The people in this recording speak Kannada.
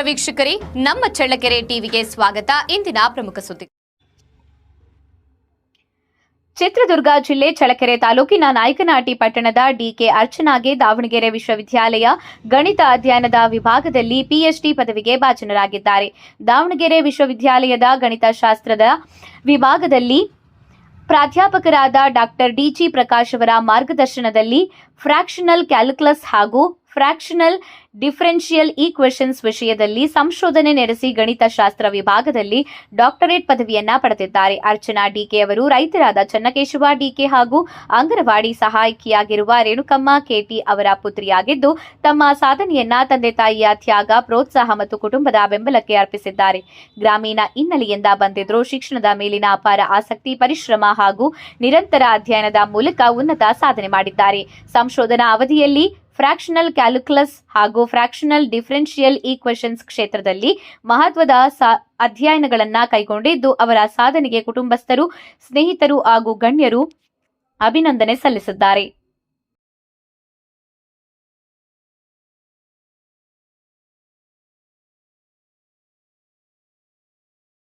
ವೀಕ್ಷಕರೇ, ನಮ್ಮ ಚಳ್ಳಕೆರೆ ಟಿವಿಗೆ ಸ್ವಾಗತ. ಇಂದಿನ ಪ್ರಮುಖ ಸುದ್ದಿ. ಚಿತ್ರದುರ್ಗ ಜಿಲ್ಲೆ ಚಳ್ಳಕೆರೆ ತಾಲೂಕಿನ ನಾಯಕನಹಟ್ಟಿ ಪಟ್ಟಣದ ಡಿಕೆ ಅರ್ಚನಾಗೆ ದಾವಣಗೆರೆ ವಿಶ್ವವಿದ್ಯಾಲಯ ಗಣಿತ ಅಧ್ಯಯನದ ವಿಭಾಗದಲ್ಲಿ ಪಿಎಚ್ಡಿ ಪದವಿಗೆ ಭಾಜನರಾಗಿದ್ದಾರೆ. ದಾವಣಗೆರೆ ವಿಶ್ವವಿದ್ಯಾಲಯದ ಗಣಿತಶಾಸ್ತ್ರದ ವಿಭಾಗದಲ್ಲಿ ಪ್ರಾಧ್ಯಾಪಕರಾದ ಡಾಕ್ಟರ್ ಡಿಜಿ ಪ್ರಕಾಶ್ ಅವರ ಮಾರ್ಗದರ್ಶನದಲ್ಲಿ ಫ್ರಾಕ್ಷನಲ್ ಕ್ಯಾಲ್ಕುಲಸ್ ಹಾಗೂ ಫ್ರಾಕ್ಷನಲ್ ಡಿಫರೆನ್ಷಿಯಲ್ ಈಕ್ವೇಷನ್ಸ್ ವಿಷಯದಲ್ಲಿ ಸಂಶೋಧನೆ ನಡೆಸಿ ಗಣಿತಶಾಸ್ತ್ರ ವಿಭಾಗದಲ್ಲಿ ಡಾಕ್ಟರೇಟ್ ಪದವಿಯನ್ನ ಪಡೆದಿದ್ದಾರೆ. ಅರ್ಚನಾ ಡಿಕೆ ಅವರು ರೈತರಾದ ಚನ್ನಕೇಶವ ಡಿಕೆ ಹಾಗೂ ಅಂಗನವಾಡಿ ಸಹಾಯಕಿಯಾಗಿರುವ ರೇಣುಕಮ್ಮ ಕೆಟಿ ಅವರ ಪುತ್ರಿಯಾಗಿದ್ದು, ತಮ್ಮ ಸಾಧನೆಯನ್ನ ತಂದೆ ತಾಯಿಯ ತ್ಯಾಗ, ಪ್ರೋತ್ಸಾಹ ಮತ್ತು ಕುಟುಂಬದ ಬೆಂಬಲಕ್ಕೆ ಅರ್ಪಿಸಿದ್ದಾರೆ. ಗ್ರಾಮೀಣ ಹಿನ್ನೆಲೆಯಿಂದ ಬಂದಿದ್ರು. ಶಿಕ್ಷಣದ ಮೇಲಿನ ಅಪಾರ ಆಸಕ್ತಿ, ಪರಿಶ್ರಮ ಹಾಗೂ ನಿರಂತರ ಅಧ್ಯಯನದ ಮೂಲಕ ಉನ್ನತ ಸಾಧನೆ ಮಾಡಿದ್ದಾರೆ. ಸಂಶೋಧನಾ ಅವಧಿಯಲ್ಲಿ ಫ್ರಾಕ್ಷನಲ್ ಕ್ಯಾಲ್ಕುಲಸ್ ಹಾಗೂ ಫ್ರಾಕ್ಷನಲ್ ಡಿಫರೆನ್ಷಿಯಲ್ ಈಕ್ವೇಷನ್ಸ್ ಕ್ಷೇತ್ರದಲ್ಲಿ ಮಹತ್ವದ ಅಧ್ಯಯನಗಳನ್ನು ಕೈಗೊಂಡಿದ್ದು, ಅವರ ಸಾಧನೆಗೆ ಕುಟುಂಬಸ್ಥರು, ಸ್ನೇಹಿತರು ಹಾಗೂ ಗಣ್ಯರು ಅಭಿನಂದನೆ ಸಲ್ಲಿಸಿದ್ದಾರೆ.